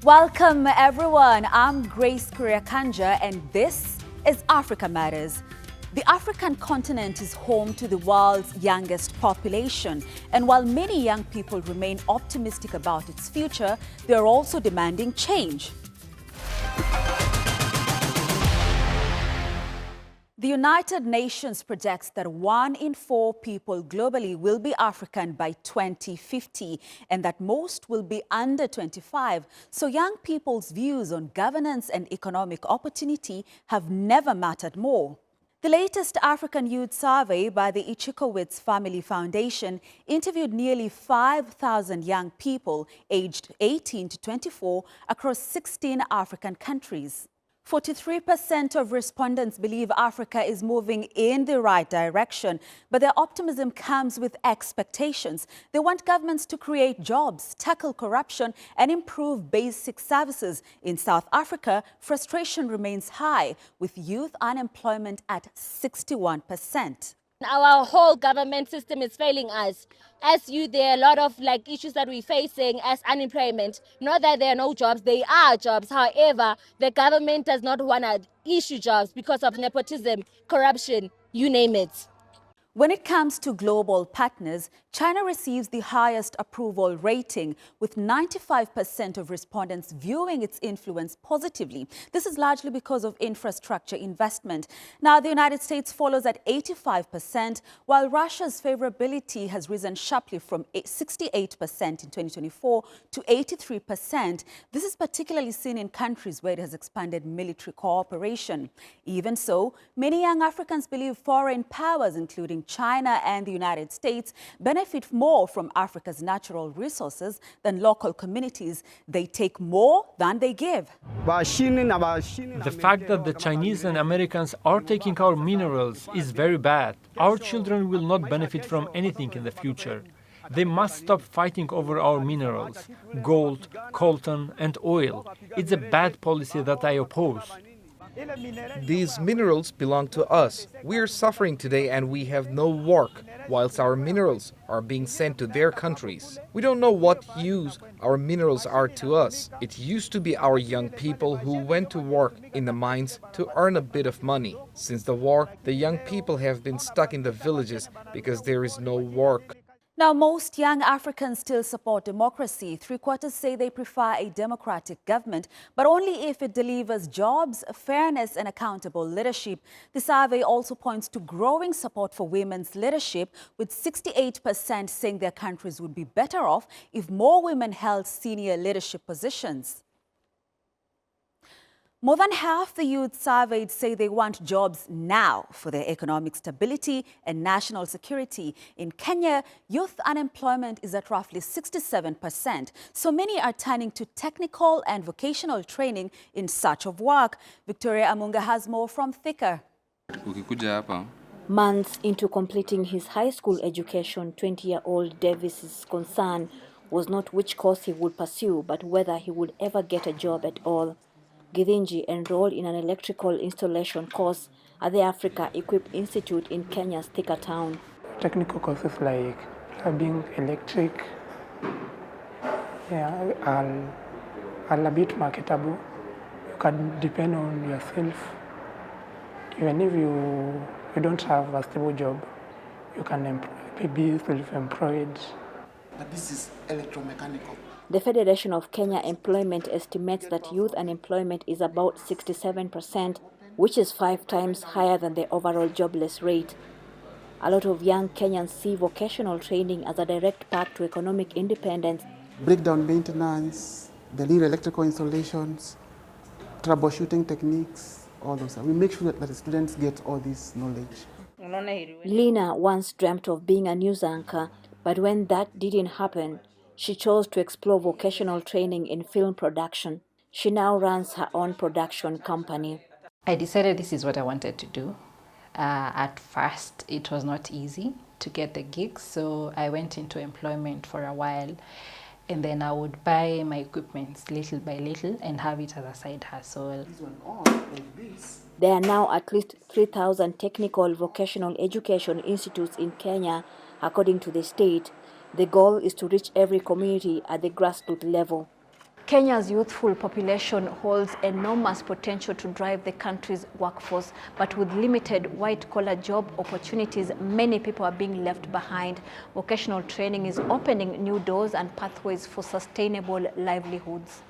Welcome everyone, I'm Grace Kuriakanja and this is Africa Matters. The African continent is home to the world's youngest population, and while many young people remain optimistic about its future, they are also demanding change. The United Nations projects that 1 in 4 people globally will be African by 2050 and that most will be under 25. So young people's views on governance and economic opportunity have never mattered more. The latest African Youth Survey by the Ichikowitz Family Foundation interviewed nearly 5,000 young people aged 18 to 24 across 16 African countries. 43% of respondents believe Africa is moving in the right direction, but their optimism comes with expectations. They want governments to create jobs, tackle corruption, and improve basic services. In South Africa, frustration remains high, with youth unemployment at 61%. Our whole government system is failing us. As youth, there are a lot of issues that we're facing as unemployment. Not that there are no jobs, there are jobs. However, the government does not want to issue jobs because of nepotism, corruption, you name it. When it comes to global partners, China receives the highest approval rating, with 95% of respondents viewing its influence positively. This is largely because of infrastructure investment. Now, the United States follows at 85%, while Russia's favorability has risen sharply from 68% in 2024 to 83%. This is particularly seen in countries where it has expanded military cooperation. Even so, many young Africans believe foreign powers, including China and the United States, benefit more from Africa's natural resources than local communities. They take more than they give. The fact that the Chinese and Americans are taking our minerals is very bad. Our children will not benefit from anything in the future. They must stop fighting over our minerals, gold, coltan, and oil. It's a bad policy that I oppose. These minerals belong to us. We are suffering today and we have no work, whilst our minerals are being sent to their countries. We don't know what use our minerals are to us. It used to be our young people who went to work in the mines to earn a bit of money. Since the war, the young people have been stuck in the villages because there is no work. Now, most young Africans still support democracy. 3/4 say they prefer a democratic government, but only if it delivers jobs, fairness, and accountable leadership. The survey also points to growing support for women's leadership, with 68% saying their countries would be better off if more women held senior leadership positions. More than half the youth surveyed say they want jobs now for their economic stability and national security. In Kenya, youth unemployment is at roughly 67%. So many are turning to technical and vocational training in search of work. Victoria Amunga has more from Thika. Months into completing his high school education, 20-year-old Davis's concern was not which course he would pursue, but whether he would ever get a job at all. Githinji enrolled in an electrical installation course at the Africa Equip Institute in Kenya's Thika town. Technical courses like plumbing, electric, are a bit marketable. You can depend on yourself. Even if you don't have a stable job, you can be self-employed. But this is electromechanical. The Federation of Kenya Employment estimates that youth unemployment is about 67%, which is 5 times higher than the overall jobless rate. A lot of young Kenyans see vocational training as a direct path to economic independence. Breakdown maintenance, the little electrical installations, troubleshooting techniques, all those. We make sure that the students get all this knowledge. Lina once dreamt of being a news anchor, but when that didn't happen, she chose to explore vocational training in film production. She now runs her own production company. I decided this is what I wanted to do. At first, it was not easy to get the gigs, so I went into employment for a while, and then I would buy my equipment little by little and have it as a side hustle. There are now at least 3,000 technical vocational education institutes in Kenya, according to the state. The goal is to reach every community at the grassroots level. Kenya's youthful population holds enormous potential to drive the country's workforce, but with limited white-collar job opportunities, many people are being left behind. Vocational training is opening new doors and pathways for sustainable livelihoods.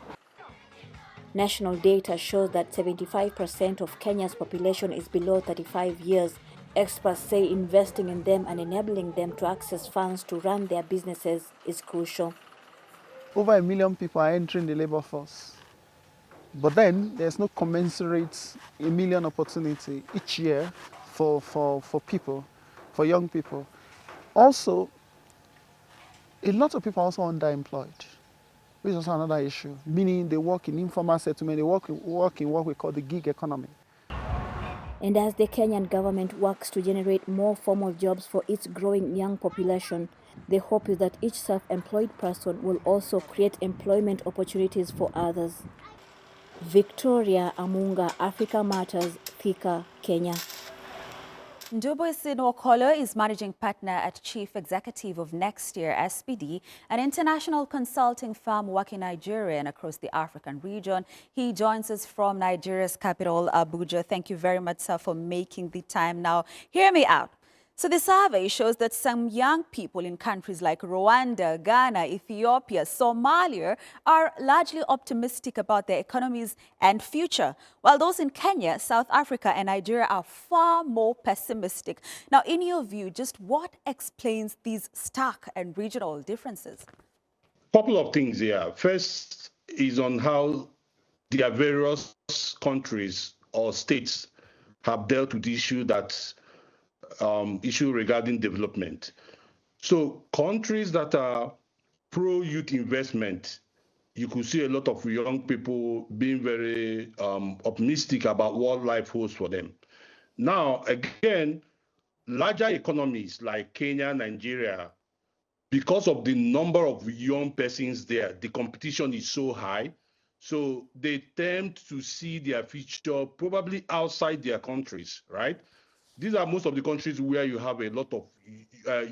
National data shows that 75% of Kenya's population is below 35 years. Experts say investing in them and enabling them to access funds to run their businesses is crucial. Over 1 million people are entering the labor force. But then there's no commensurate 1 million opportunity each year for people, for young people. Also, a lot of people are also underemployed, which is also another issue, meaning they work in informal settlement, they work in what we call the gig economy. And as the Kenyan government works to generate more formal jobs for its growing young population, the hope is that each self-employed person will also create employment opportunities for others. Victoria Amunga, Africa Matters, Thika, Kenya. Ndubuisi Nwokolo is managing partner at Chief Executive of Next Year SPD, an international consulting firm working in Nigeria and across the African region. He joins us from Nigeria's capital, Abuja. Thank you very much, sir, for making the time. Now, hear me out. So the survey shows that some young people in countries like Rwanda, Ghana, Ethiopia, Somalia are largely optimistic about their economies and future, while those in Kenya, South Africa and Nigeria are far more pessimistic. Now, in your view, just what explains these stark and regional differences? Couple of things here. First is on how their various countries or states have dealt with the issue regarding development. So countries that are pro-youth investment, you could see a lot of young people being very optimistic about what life holds for them. Now, again, larger economies like Kenya, Nigeria, because of the number of young persons there, the competition is so high. So they tend to see their future probably outside their countries, right? These are most of the countries where you have a lot of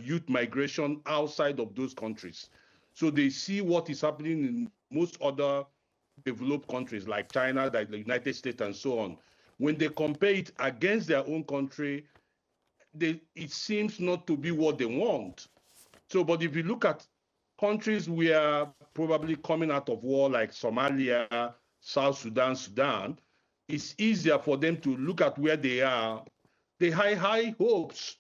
youth migration outside of those countries. So they see what is happening in most other developed countries like China, like the United States, and so on. When they compare it against their own country, it seems not to be what they want. So, but if you look at countries where probably coming out of war like Somalia, South Sudan, Sudan, it's easier for them to look at where they are. They have high hopes.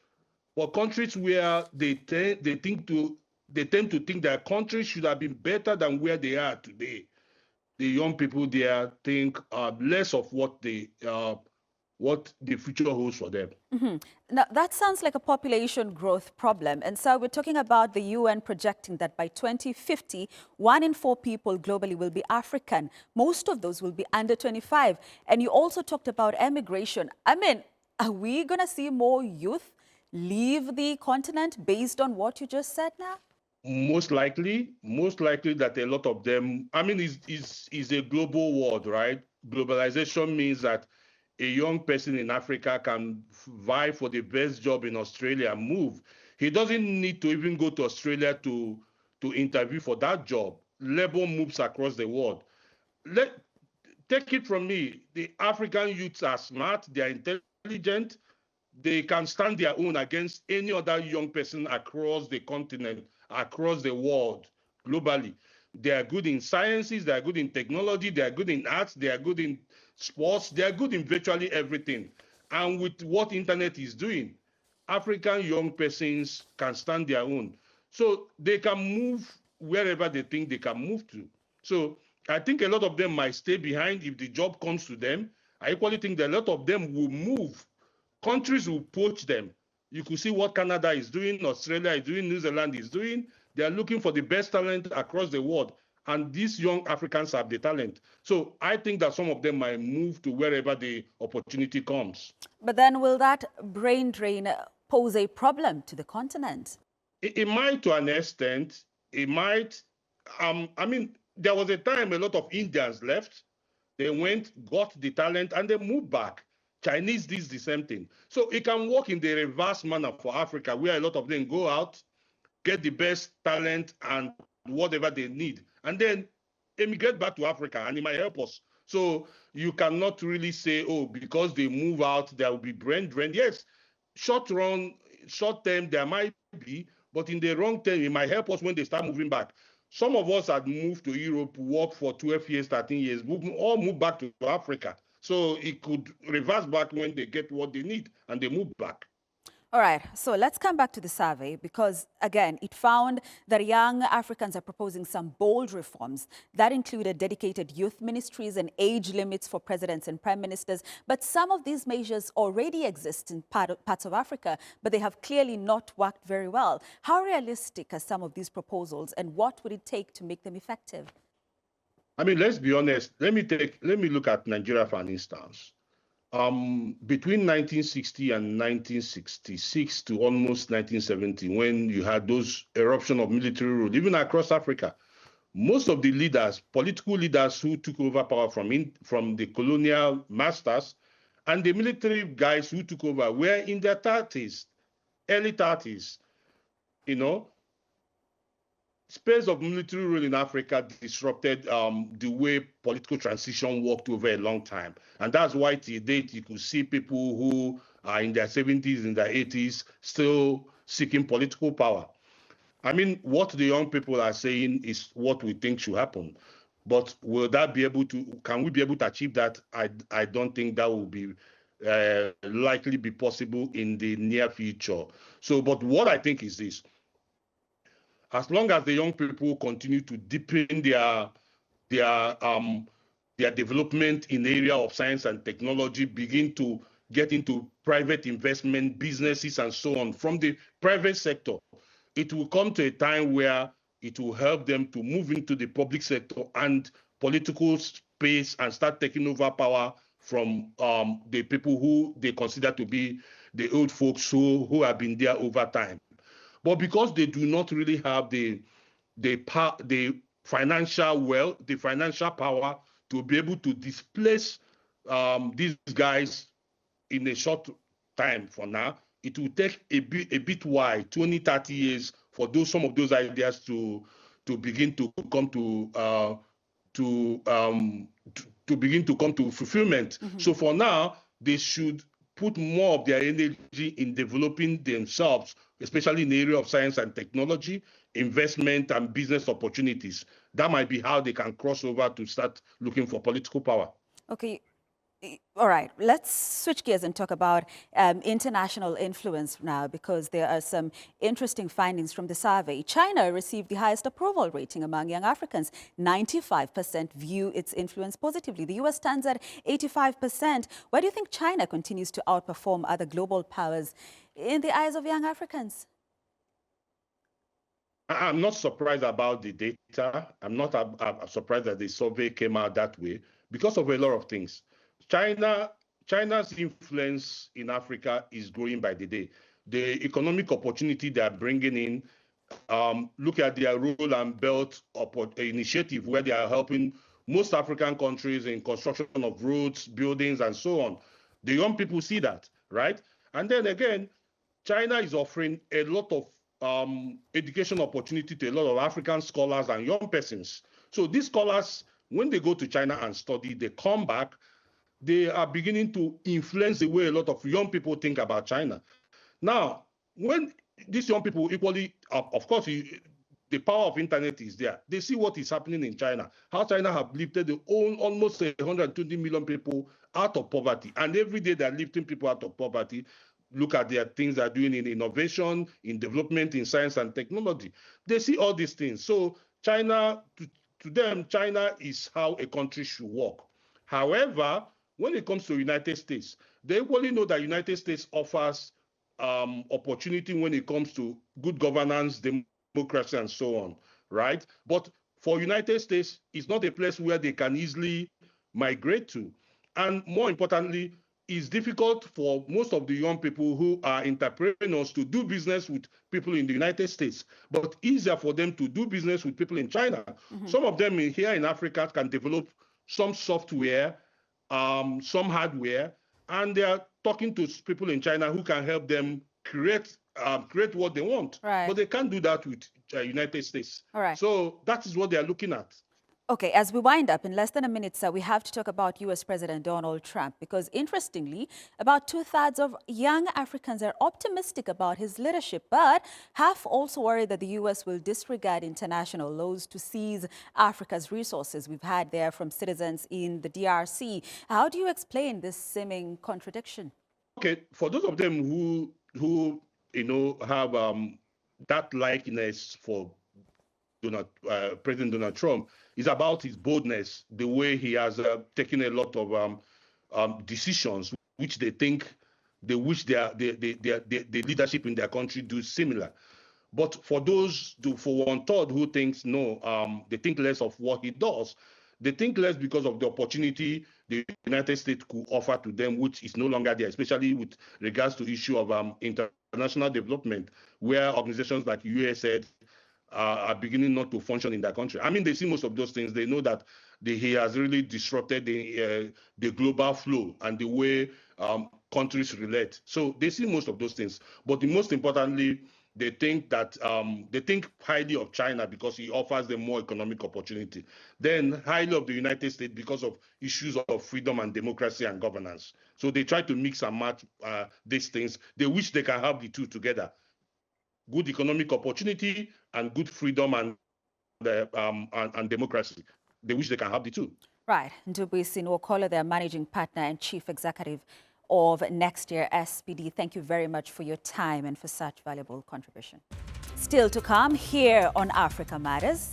For countries where they tend to think their country should have been better than where they are today. The young people there think less of what the future holds for them. Now, that sounds like a population growth problem. And so we're talking about the UN projecting that by 2050, 1 in 4 people globally will be African. Most of those will be under 25. And you also talked about emigration. I mean, are we going to see more youth leave the continent based on what you just said now? Most likely that a lot of them, I mean, it's a global world, right? Globalization means that a young person in Africa can vie for the best job in Australia and move. He doesn't need to even go to Australia to interview for that job. Labor moves across the world. Take it from me, the African youths are smart, they are intelligent, they can stand their own against any other young person across the continent, across the world, globally. They are good in sciences, they are good in technology, they are good in arts, they are good in sports, they are good in virtually everything. And with what internet is doing, African young persons can stand their own. So they can move wherever they think they can move to. So I think a lot of them might stay behind if the job comes to them. I equally think that a lot of them will move. Countries will poach them. You could see what Canada is doing, Australia is doing, New Zealand is doing. They are looking for the best talent across the world. And these young Africans have the talent. So I think that some of them might move to wherever the opportunity comes. But then will that brain drain pose a problem to the continent? It might, to an extent. It might. I mean, there was a time a lot of Indians left. They went, got the talent, and they moved back. Chinese did the same thing. So it can work in the reverse manner for Africa, where a lot of them go out, get the best talent and whatever they need. And then emigrate back to Africa, and it might help us. So you cannot really say, oh, because they move out, there will be brain drain. Yes, short term, there might be, but in the long term, it might help us when they start moving back. Some of us had moved to Europe, worked for 12 years, 13 years, all moved back to Africa. So it could reverse back when they get what they need and they move back. All right, so let's come back to the survey because, again, it found that young Africans are proposing some bold reforms that included dedicated youth ministries and age limits for presidents and prime ministers. But some of these measures already exist in parts of Africa, but they have clearly not worked very well. How realistic are some of these proposals, and what would it take to make them effective? I mean, let's be honest. Let me look at Nigeria for an instance. Between 1960 and 1966 to almost 1970, when you had those eruption of military rule, even across Africa, most of the leaders, political leaders who took over power from the colonial masters and the military guys who took over were in their 30s, early 30s. You know, space of military rule in Africa disrupted the way political transition worked over a long time. And that's why to date, you could see people who are in their 70s, in their 80s, still seeking political power. I mean, what the young people are saying is what we think should happen. But will that be able to, can we be able to achieve that? I don't think that will be likely be possible in the near future. So, but what I think is this. As long as the young people continue to deepen their development in the area of science and technology, begin to get into private investment, businesses, and so on from the private sector, it will come to a time where it will help them to move into the public sector and political space and start taking over power from the people who they consider to be the old folks who have been there over time. But because they do not really have the financial wealth, the financial power to be able to displace these guys in a short time for now, it will take a bit while, 20, 30 years, for some of those ideas to begin to come to begin to come to fulfillment. Mm-hmm. So for now, they should put more of their energy in developing themselves, especially in the area of science and technology, investment and business opportunities. That might be how they can cross over to start looking for political power. Okay. All right, let's switch gears and talk about international influence now, because there are some interesting findings from the survey. China received the highest approval rating among young Africans. 95% view its influence positively. The US stands at 85%. Why do you think China continues to outperform other global powers in the eyes of young Africans? I'm not surprised about the data. I'm not surprised that the survey came out that way because of a lot of things. China's influence in Africa is growing by the day. The economic opportunity they are bringing in, look at their Roll and Belt initiative, where they are helping most African countries in construction of roads, buildings, and so on. The young people see that, right? And then again, China is offering a lot of education opportunity to a lot of African scholars and young persons. So these scholars, when they go to China and study, they come back, they are beginning to influence the way a lot of young people think about China. Now, when these young people equally, of course, the power of internet is there. They see what is happening in China, how China have lifted almost 120 million people out of poverty. And every day they're lifting people out of poverty. Look at their things they're doing in innovation, in development, in science and technology. They see all these things. So China, to them, China is how a country should work. However, when it comes to the United States, they equally know that United States offers opportunity when it comes to good governance, democracy, and so on, right? But for United States, it's not a place where they can easily migrate to. And more importantly, it's difficult for most of the young people who are entrepreneurs to do business with people in the United States, but easier for them to do business with people in China. Mm-hmm. Some of them here in Africa can develop some software, some hardware, and they are talking to people in China who can help them create what they want. Right. But they can't do that with United States. All right. So that is what they are looking at. Okay, as we wind up in less than a minute, sir, we have to talk about U.S. President Donald Trump because, interestingly, about 2/3 of young Africans are optimistic about his leadership, but have also worried that the U.S. will disregard international laws to seize Africa's resources. We've had there from citizens in the DRC. How do you explain this seeming contradiction? Okay, for those of them who have that likeness for President Donald Trump, is about his boldness, the way he has taken a lot of decisions which they think they wish the leadership in their country do similar. But for for 1/3 who thinks no, they think less of what he does. They think less because of the opportunity the United States could offer to them, which is no longer there, especially with regards to issue of international development, where organizations like USAID are beginning not to function in their country. I mean, they see most of those things. They know that he has really disrupted the global flow and the way countries relate. So they see most of those things. But the most importantly, they think that they think highly of China because he offers them more economic opportunity. Then highly of the United States because of issues of freedom and democracy and governance. So they try to mix and match these things. They wish they can have the two together. Good economic opportunity and good freedom and democracy. They wish they can have the two. Right. Ndubisi Nwokolo, their managing partner and chief executive of Next Year SPD. Thank you very much for your time and for such valuable contribution. Still to come here on Africa Matters.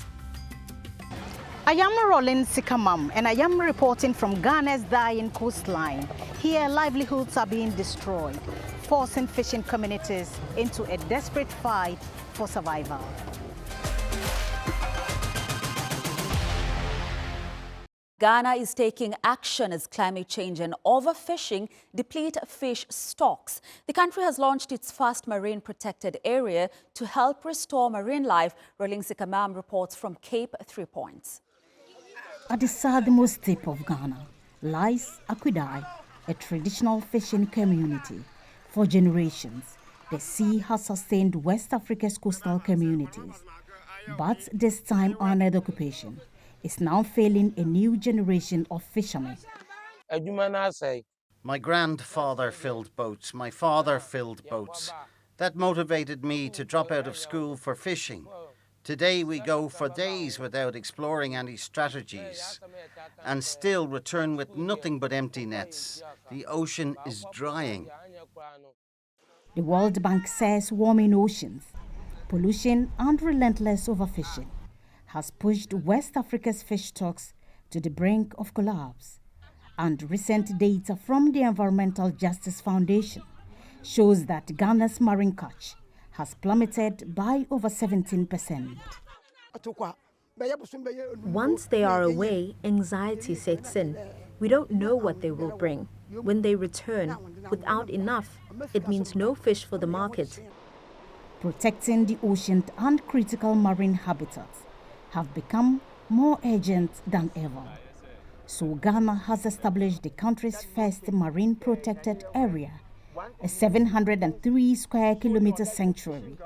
I am Rollin Sikamam and I am reporting from Ghana's dying coastline. Here, livelihoods are being destroyed, forcing fishing communities into a desperate fight for survival. Ghana is taking action as climate change and overfishing deplete fish stocks. The country has launched its first marine protected area to help restore marine life. Rolling Sikamam reports from Cape 3 Points. At the southernmost tip of Ghana lies Aquidai, a traditional fishing community. For generations, the sea has sustained West Africa's coastal communities. But this time-honored occupation is now failing a new generation of fishermen. My grandfather filled boats, my father filled boats. That motivated me to drop out of school for fishing. Today we go for days without exploring any strategies and still return with nothing but empty nets. The ocean is drying. The World Bank says warming oceans, pollution and relentless overfishing has pushed West Africa's fish stocks to the brink of collapse. And recent data from the Environmental Justice Foundation shows that Ghana's marine catch has plummeted by over 17%. Once they are away, anxiety sets in. We don't know what they will bring. When they return, without enough, it means no fish for the market. Protecting the ocean and critical marine habitats have become more urgent than ever. So Ghana has established the country's first marine protected area, a 703 square kilometer sanctuary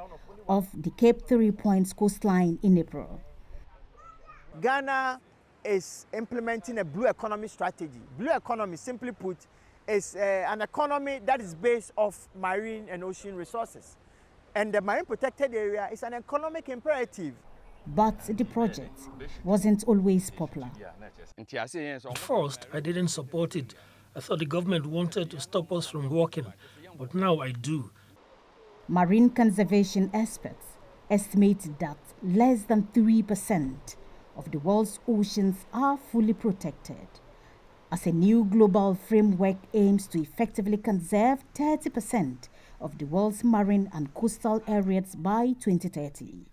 of the Cape 3 Points coastline in April. Ghana is implementing a blue economy strategy. Blue economy, simply put, is an economy that is based off marine and ocean resources. And the marine protected area is an economic imperative. But the project wasn't always popular. At first, I didn't support it. I thought the government wanted to stop us from working, but now I do. Marine conservation experts estimate that less than 3% of the world's oceans are fully protected, as a new global framework aims to effectively conserve 30% of the world's marine and coastal areas by 2030.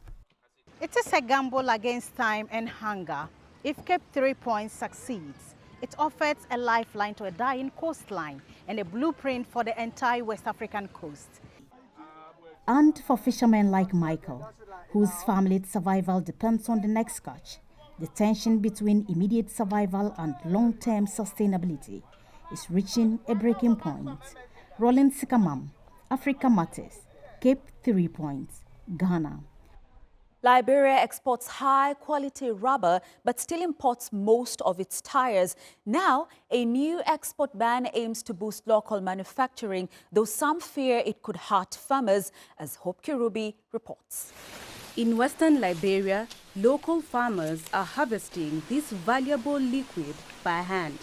It is a gamble against time and hunger. If Cape 3 Points succeeds, it offers a lifeline to a dying coastline and a blueprint for the entire West African coast. And for fishermen like Michael, whose family's survival depends on the next catch, the tension between immediate survival and long-term sustainability is reaching a breaking point. Rollin Sikamam, Africa Matters, Cape 3 Points, Ghana. Liberia exports high-quality rubber but still imports most of its tires. Now, a new export ban aims to boost local manufacturing, though some fear it could hurt farmers, as Hope Kirubi reports. In western Liberia, local farmers are harvesting this valuable liquid by hand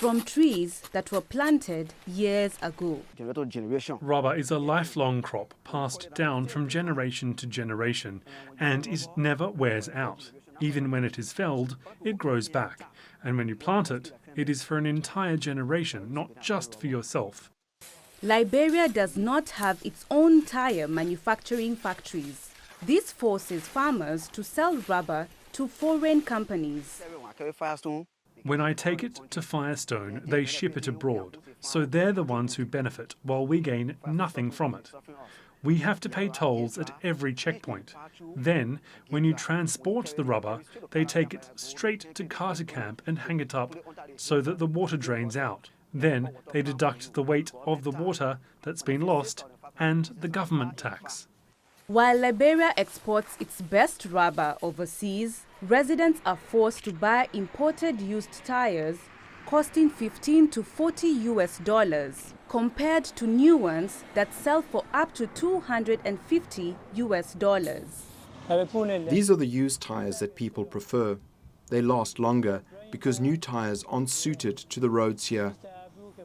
from trees that were planted years ago. Rubber is a lifelong crop passed down from generation to generation, and it never wears out. Even when it is felled, it grows back, and when you plant it, it is for an entire generation, not just for yourself. Liberia does not have its own tire manufacturing factories. This forces farmers to sell rubber to foreign companies. When I take it to Firestone, they ship it abroad, so they're the ones who benefit, while we gain nothing from it. We have to pay tolls at every checkpoint. Then, when you transport the rubber, they take it straight to Carter Camp and hang it up so that the water drains out. Then they deduct the weight of the water that's been lost and the government tax. While Liberia exports its best rubber overseas, residents are forced to buy imported used tires costing $15 to $40 compared to new ones that sell for up to $250. These are the used tires that people prefer. They last longer because new tires aren't suited to the roads here.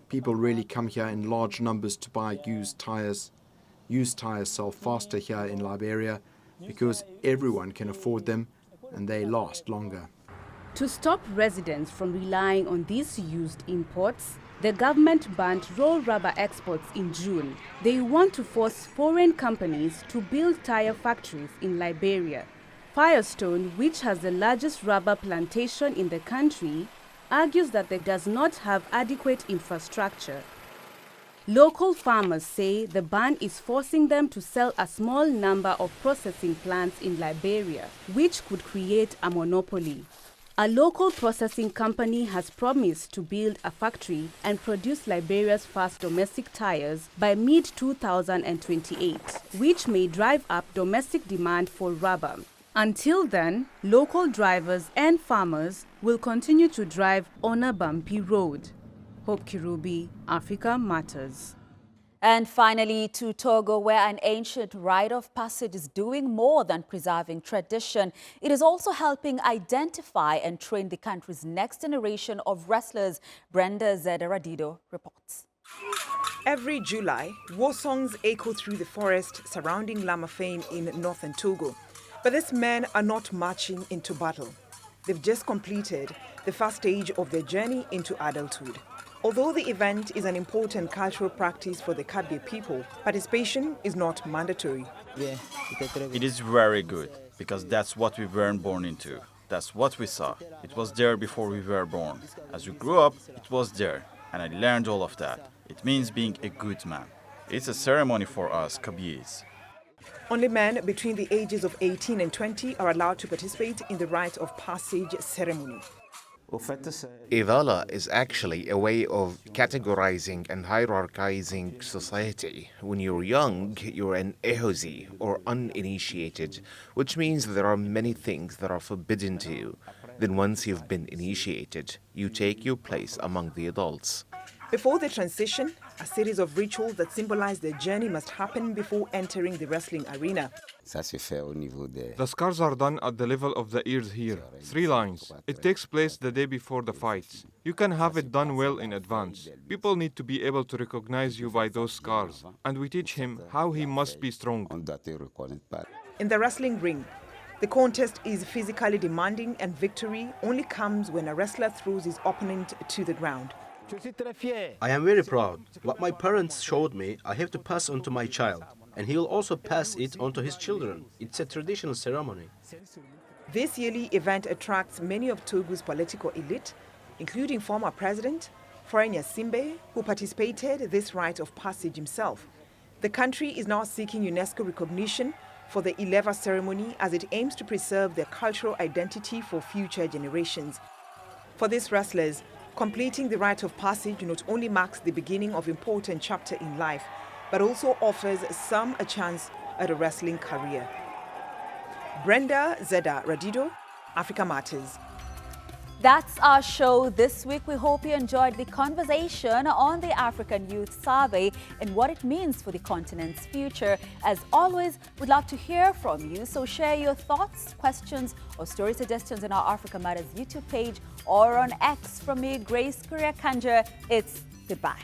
People really come here in large numbers to buy used tires. Used tires sell faster here in Liberia because everyone can afford them and they last longer. To stop residents from relying on these used imports, the government banned raw rubber exports in June. They want to force foreign companies to build tire factories in Liberia. Firestone, which has the largest rubber plantation in the country, argues that it does not have adequate infrastructure. Local farmers say the ban is forcing them to sell a small number of processing plants in Liberia, which could create a monopoly. A local processing company has promised to build a factory and produce Liberia's first domestic tires by mid-2028, which may drive up domestic demand for rubber. Until then, local drivers and farmers will continue to drive on a bumpy road. Hope Kirubi, Africa Matters. And finally, to Togo, where an ancient rite of passage is doing more than preserving tradition. It is also helping identify and train the country's next generation of wrestlers. Brenda Zederadido reports. Every July, war songs echo through the forest surrounding Lamafane in northern Togo. But these men are not marching into battle. They've just completed the first stage of their journey into adulthood. Although the event is an important cultural practice for the Kadbe people, participation is not mandatory. It is very good, because that's what we weren't born into. That's what we saw. It was there before we were born. As we grew up, it was there, and I learned all of that. It means being a good man. It's a ceremony for us, Kabyes. Only men between the ages of 18 and 20 are allowed to participate in the rite of passage ceremony. Ivala is actually a way of categorizing and hierarchizing society. When you're young, you're an ehozi, or uninitiated, which means there are many things that are forbidden to you. Then once you've been initiated, you take your place among the adults. Before the transition, a series of rituals that symbolize their journey must happen before entering the wrestling arena. The scars are done at the level of the ears here, 3 lines. It takes place the day before the fights. You can have it done well in advance. People need to be able to recognize you by those scars, and we teach him how he must be strong. In the wrestling ring, the contest is physically demanding, and victory only comes when a wrestler throws his opponent to the ground. I am very proud. What my parents showed me, I have to pass on to my child, and he will also pass it on to his children. It's a traditional ceremony. This yearly event attracts many of Togo's political elite, including former President Faure Gnassingbé, who participated in this rite of passage himself. The country is now seeking UNESCO recognition for the Ileva ceremony as it aims to preserve their cultural identity for future generations. For these wrestlers, completing the rite of passage not only marks the beginning of an important chapter in life, but also offers some a chance at a wrestling career. Brenda Zeda Radido, Africa Matters. That's our show this week. We hope you enjoyed the conversation on the African Youth Survey and what it means for the continent's future. As always, we'd love to hear from you, so share your thoughts, questions, or story suggestions on our Africa Matters YouTube page or on X. From me, Grace Korea Kanja, it's goodbye.